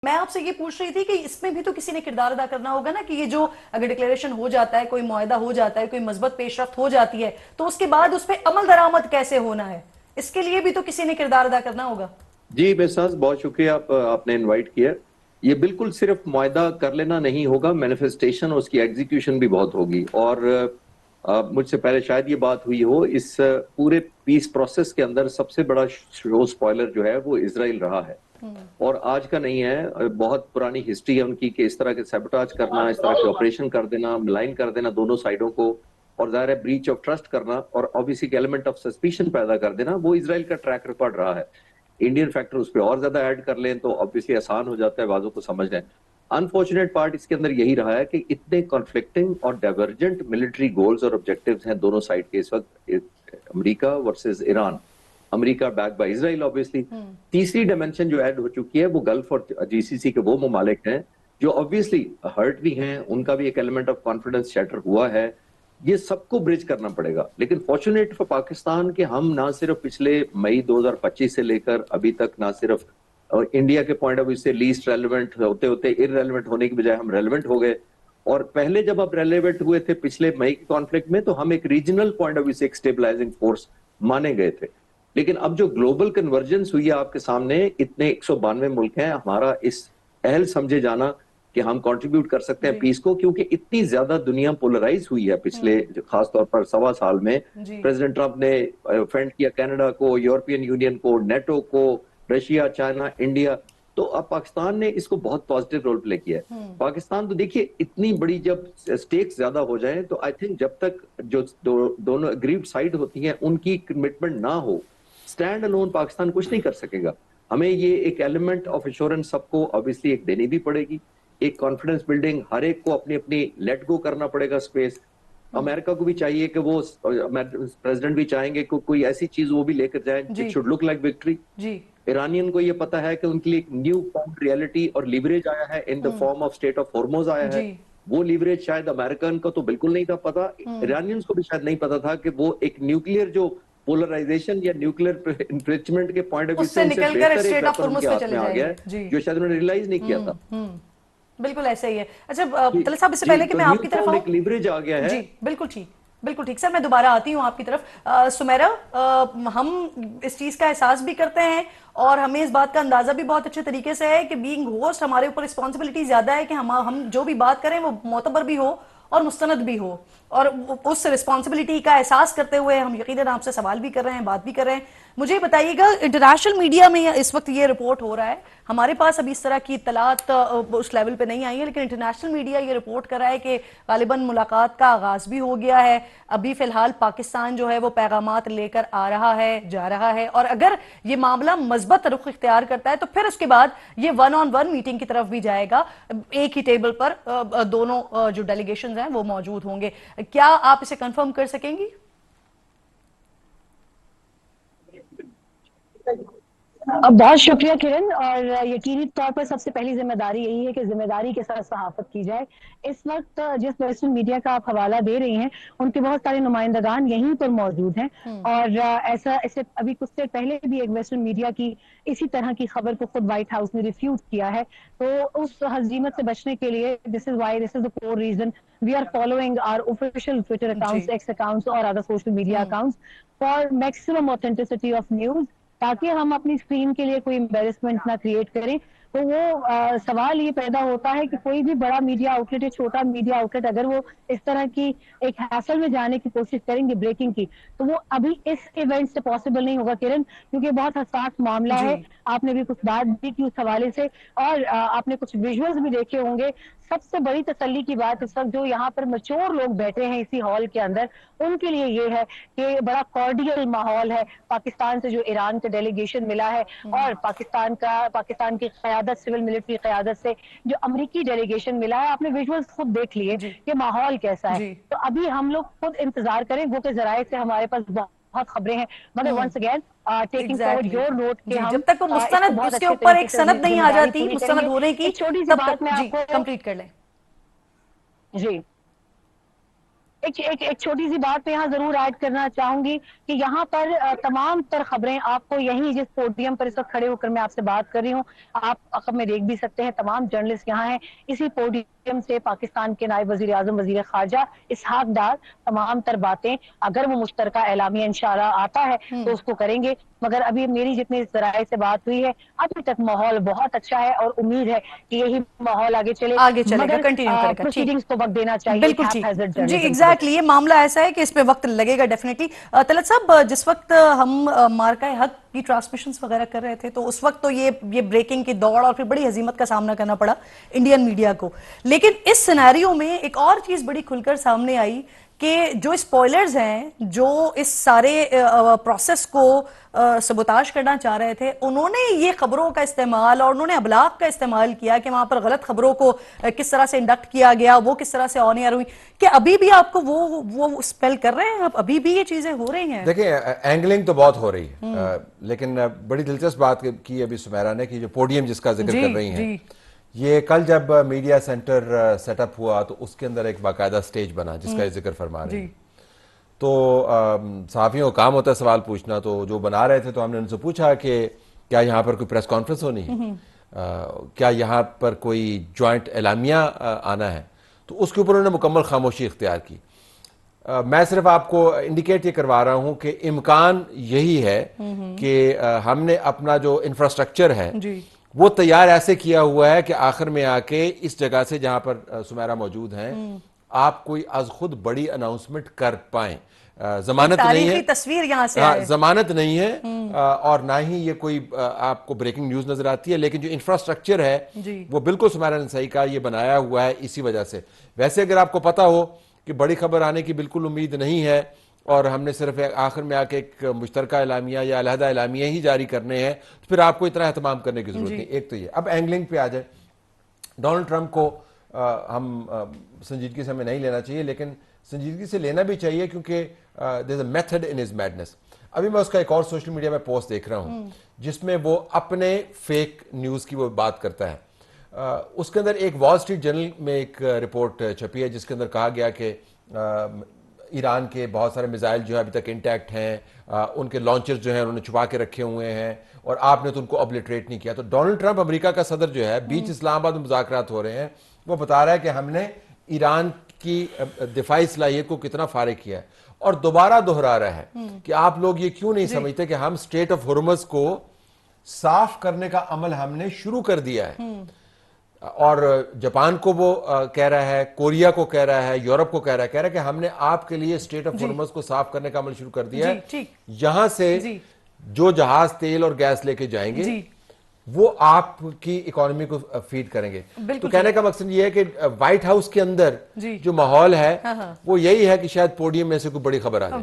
मैं आपसे ये पूछ रही थी कि इसमें भी तो किसी ने किरदार अदा करना होगा ना, कि ये जो अगर डिक्लेरेशन हो जाता है, कोई मुआहदा हो जाता है, कोई मजबूत पेशरफ्त हो जाती है, तो उसके बाद उस पर अमल दरामद कैसे होना है, इसके लिए भी तो किसी ने किरदार अदा करना होगा। जी बेसाज, बहुत शुक्रिया आपने इनवाइट किया। ये बिल्कुल सिर्फ मुआहदा कर लेना नहीं होगा, मैनिफेस्टेशन, उसकी एग्जीक्यूशन भी बहुत होगी। और मुझसे पहले शायद ये बात हुई हो, इस पूरे पीस प्रोसेस के अंदर सबसे बड़ा शो स्पॉइलर जो है वो इजराइल रहा है। और आज का नहीं है, बहुत पुरानी हिस्ट्री है उनकी कि इस तरह के सैबोटाज करना, इस तरह के ऑपरेशन कर देना, मिलाइन कर देना दोनों साइडों को, और जाहिर है ब्रीच ऑफ ट्रस्ट करना और ऑब्वियसली एलिमेंट ऑफ सस्पिशन पैदा कर देना, वो इजराइल का ट्रैक रिकॉर्ड रहा है। इंडियन फैक्टर उस पर और ज्यादा ऐड कर लें तो ऑब्वियसली आसान हो जाता है बातों को समझना। अनफॉर्चुनेट पार्ट इसके अंदर यही रहा है कि इतने कॉन्फ्लिक्टिंग और डाइवर्जेंट मिलिट्री गोल्स और ऑब्जेक्टिव्स हैं दोनों साइड के इस वक्त, America versus Iran, America back by Israel obviously. तीसरी डायमेंशन जो ऐड हो चुकी है वो गल्फ और जीसीसी के वो ममालिक हैं जो ऑब्वियसली हर्ट भी हैं, उनका भी एक एलिमेंट ऑफ कॉन्फिडेंस शैटर हुआ है। ये सबको ब्रिज करना पड़ेगा। लेकिन फॉर्चुनेट फॉर पाकिस्तान कि हम ना सिर्फ पिछले मई 2025 से लेकर अभी तक ना सिर्फ इंडिया के पॉइंट ऑफ व्यू से लीस्ट रेलिवेंट होते होते इररेलेवेंट होने की बजाय हम रेलिवेंट हो गए। और पहले जब आप रेलिवेंट हुए थे पिछले मई के कॉन्फ्लिक्ट में, तो हम एक रीजनल पॉइंट ऑफ व्यू से एक स्टेबलाइजिंग फोर्स माने गए थे। लेकिन अब जो ग्लोबल कन्वर्जेंस हुई है आपके सामने, इतने 192 मुल्क हैं, हमारा इस अहल समझे जाना कि हम कंट्रीब्यूट कर सकते हैं पीस को, क्योंकि इतनी ज्यादा दुनिया पोलराइज हुई है पिछले खासतौर पर 1.25 साल में। प्रेसिडेंट ट्रंप ने ऑफेंड किया कनाडा को, यूरोपियन यूनियन को, नेटो को, रशिया, चाइना, इंडिया। तो अब पाकिस्तान ने इसको बहुत पॉजिटिव रोल प्ले किया है। पाकिस्तान तो देखिए, इतनी बड़ी जब स्टेक्स ज्यादा हो जाए तो आई थिंक जब तक जो दोनों अग्रीड साइड होती हैं उनकी कमिटमेंट ना हो, स्टैंड अलोन पाकिस्तान कुछ नहीं कर सकेगा। हमें ये एक एलिमेंट ऑफ एश्योरेंस सबको ऑब्वियसली एक देनी भी पड़ेगी, एक कॉन्फिडेंस बिल्डिंग, हर एक को अपनी अपनी लेट गो करना पड़ेगा स्पेस। अमेरिका को भी चाहिए कि वो, प्रेसिडेंट भी चाहेंगे कि कोई ऐसी चीज वो भी लेकर जाए, it should look like victory. Iranian को ये पता है कि उनके लिए एक न्यू फाउंड रियलिटी और लिवरेज आया है in the form of state of Hormuz आया है। वो लिवरेज शायद अमेरिकन को तो बिल्कुल नहीं था पता, ईरानियंस को भी शायद नहीं पता था कि वो एक न्यूक्लियर जो पोलराइजेशन या न्यूक्लियर इन्फ्रिचमेंट के पॉइंट ऑफ व्यू से बेहतर एक वेपन उनके हाथ में आ गया है, जो शायद उन्होंने रियलाइज नहीं किया था। बिल्कुल ऐसा ही है। अच्छा तलत साहब, इससे पहले कि मैं आपकी तरफ आऊं, लीवरेज आ गया है। जी बिल्कुल ठीक, बिल्कुल ठीक सर, मैं दोबारा आती हूँ आपकी तरफ। सुमेरा, हम इस चीज का एहसास भी करते हैं और हमें इस बात का अंदाजा भी बहुत अच्छे तरीके से है कि बीइंग होस्ट हमारे ऊपर रिस्पॉन्सिबिलिटी ज्यादा है कि हम जो भी बात करें वो मोतबर भी हो और मुस्तनद भी हो, और उस रिस्पॉन्सिबिलिटी का एहसास करते हुए हम यकीनन आपसे सवाल भी कर रहे हैं, बात भी कर रहे हैं। मुझे बताइएगा, इंटरनेशनल मीडिया में इस वक्त ये रिपोर्ट हो रहा है, हमारे पास अभी इस तरह की इत्तलात उस लेवल पे नहीं आई है, लेकिन इंटरनेशनल मीडिया ये रिपोर्ट कर रहा है कि गालिबन मुलाकात का आगाज भी हो गया है। अभी फिलहाल पाकिस्तान जो है वो पैगामात लेकर आ रहा है, जा रहा है, और अगर ये मामला मजबूत रुख इख्तियार करता है तो फिर उसके बाद ये 1-on-1 मीटिंग की तरफ भी जाएगा। एक ही टेबल पर दोनों जो डेलीगेशन हैं वो मौजूद होंगे। क्या आप इसे कंफर्म कर सकेंगी? बहुत शुक्रिया किरण। और यकीनी तौर पर सबसे पहली जिम्मेदारी यही है कि जिम्मेदारी के साथ सहाफत की जाए। इस वक्त जिस वेस्टर्न मीडिया का आप हवाला दे रही हैं, उनके बहुत सारे नुमाइंदगान यहीं पर मौजूद हैं। और ऐसा इससे अभी कुछ देर पहले भी एक वेस्टर्न मीडिया की इसी तरह की खबर को खुद व्हाइट हाउस ने रिफ्यूज किया है। तो उस हजीमत से बचने के लिए this is the core reason we are following our official Twitter accounts, X accounts और other social media accounts for maximum authenticity of news, ताकि हम अपनी स्क्रीन के लिए कोई एम्बेरसमेंट ना क्रिएट करें। तो वो सवाल ये पैदा होता है कि कोई भी बड़ा मीडिया आउटलेट या छोटा मीडिया आउटलेट अगर वो इस तरह की एक हैसल में जाने की कोशिश करेंगे ब्रेकिंग की, तो वो अभी इस इवेंट से पॉसिबल नहीं होगा किरण, क्योंकि बहुत हसास मामला है। आपने भी कुछ बात भी की उस हवाले से, और आपने कुछ विजुअल्स भी देखे होंगे। सबसे बड़ी तसल्ली की बात इस वक्त जो यहाँ पर मैच्योर लोग बैठे हैं इसी हॉल के अंदर, उनके लिए ये है कि बड़ा कॉर्डियल माहौल है। पाकिस्तान से जो ईरान का डेलीगेशन मिला है और पाकिस्तान की क़यादत, सिविल मिलिट्री क़यादत से जो अमेरिकी डेलीगेशन मिला है, आपने विजुअल्स खुद देख लिए कि माहौल कैसा है। तो अभी हम लोग खुद इंतजार करें, वो के जराये से हमारे पास बहुत खबरें हैं, मगर once again taking forward your note के हम जब तक वो मुस्तनद, उसके ऊपर एक सनद नहीं आ जाती मुस्तनद होने की, छोटी सी बात मैं जी आपको कंप्लीट कर लें। जी एक छोटी सी बात मैं यहाँ जरूर ऐड करना चाहूंगी कि यहाँ पर तमाम तर खबरें आपको यही जिस पोडियम पर इस वक्त खड़े होकर मैं आपसे बात कर रही हूँ, आप अखब में देख भी सकते हैं, तमाम जर्नलिस्ट यहाँ हैं। इसी पोडियम से पाकिस्तान के नायब वजीर आजम वजीर खारजा इसहाक डार तमाम तर बातें, अगर वो मुश्तरका एलामिया इंशाल्लाह आता है तो उसको करेंगे। मगर अभी मेरी जितनी जराए से बात हुई है, अभी तक माहौल बहुत अच्छा है और उम्मीद है कि यही माहौल आगे चले, आगे चलेगा, कंटिन्यू करेगा। ठीक, प्रोसीडिंग्स को वक्त देना चाहिए। बिल्कुल ठीक जी, जर्नलिज्म एग्जैक्टली ये मामला ऐसा है कि इसमें वक्त लगेगा डेफिनेटली। तलत साहब, जिस वक्त हम मार्का हक की ट्रांसमिशंस वगैरह कर रहे थे तो उस वक्त तो ये ब्रेकिंग की दौड़ और फिर बड़ी हजीमत का सामना करना पड़ा इंडियन मीडिया को। लेकिन इस सिनेरियो में एक और चीज बड़ी खुलकर सामने आई कि जो स्पॉयलर्स हैं, जो इस सारे प्रोसेस को सबोताज करना चाह रहे थे, उन्होंने ये खबरों का इस्तेमाल और उन्होंने अबलाग का इस्तेमाल किया कि वहां पर गलत खबरों को किस तरह से इंडक्ट किया गया, वो किस तरह से ऑन एयर हुई। कि अभी भी आपको वो स्पेल कर रहे हैं, अभी भी ये चीजें हो रही हैं? देखिए, एंगलिंग तो बहुत हो रही है, लेकिन बड़ी दिलचस्प बात की अभी सुमेरा ने कि जो पोडियम जिसका जिक्र कर रही हैं, ये कल जब मीडिया सेंटर सेटअप हुआ तो उसके अंदर एक बाकायदा स्टेज बना जिसका ये जिक्र फरमा रहे हैं। तो सहाफियों का काम होता है सवाल पूछना, तो जो बना रहे थे तो हमने उनसे पूछा कि क्या यहाँ पर कोई प्रेस कॉन्फ्रेंस होनी है, क्या यहाँ पर कोई ज्वाइंट एलामिया आना है, तो उसके ऊपर उन्होंने मुकम्मल खामोशी इख्तियार की। मैं सिर्फ आपको इंडिकेट ये करवा रहा हूं कि इम्कान यही है कि हमने अपना जो इंफ्रास्ट्रक्चर है वो तैयार ऐसे किया हुआ है कि आखिर में आके इस जगह से जहां पर सुमेरा मौजूद हैं आप कोई आज खुद बड़ी अनाउंसमेंट कर पाए। जमानत नहीं है, तस्वीर यहां से है। जमानत नहीं है और ना ही ये कोई आपको ब्रेकिंग न्यूज नजर आती है, लेकिन जो इंफ्रास्ट्रक्चर है वो बिल्कुल सुमेरा नसई का ये बनाया हुआ है इसी वजह से। वैसे अगर आपको पता हो कि बड़ी खबर आने की बिल्कुल उम्मीद नहीं है और हमने सिर्फ आखिर में आके एक मुश्तरका एलामिया या अलहदा एलामिया ही जारी करने हैं, तो फिर आपको इतना एहतमाम करने की जरूरत नहीं। एक तो ये। अब एंगलिंग पे आ जाए, डोनाल्ड ट्रंप को हम संजीदगी से हमें नहीं लेना चाहिए, लेकिन संजीदगी से लेना भी चाहिए क्योंकि there is a method in his madness. अभी मैं उसका एक और सोशल मीडिया में पोस्ट देख रहा हूं जिसमें वो अपने फेक न्यूज की वो बात करता है। उसके अंदर एक वॉल स्ट्रीट जर्नल में एक रिपोर्ट छपी है जिसके अंदर कहा गया कि ईरान के बहुत सारे मिसाइल जो है अभी तक इंटैक्ट हैं, उनके लॉन्चर्स जो हैं उन्होंने छुपा के रखे हुए हैं और आपने तो उनको ऑब्लिटरेट नहीं किया। तो डोनाल्ड ट्रंप अमेरिका का सदर जो है बीच इस्लामाबाद में मुज़ाकरात हो रहे हैं, वो बता रहा है कि हमने ईरान की दिफाई सलाहियत को कितना फारिग किया है और दोबारा दोहरा रहा है कि आप लोग ये क्यों नहीं समझते कि हम स्ट्रेट ऑफ हॉर्मुज़ को साफ करने का अमल हमने शुरू कर दिया है। और जापान को वो कह रहा है, कोरिया को कह रहा है, यूरोप को कह रहा है कि हमने आपके लिए स्टेट ऑफ हॉर्मुज़ को साफ करने का अमल शुरू कर दिया है। यहां से जो जहाज तेल और गैस लेके जाएंगे वो आपकी इकोनॉमी को फीड करेंगे। तो कहने का मकसद ये है कि व्हाइट हाउस के अंदर जो माहौल है वो यही है कि शायद पोडियम में से कोई बड़ी खबर आ जाए।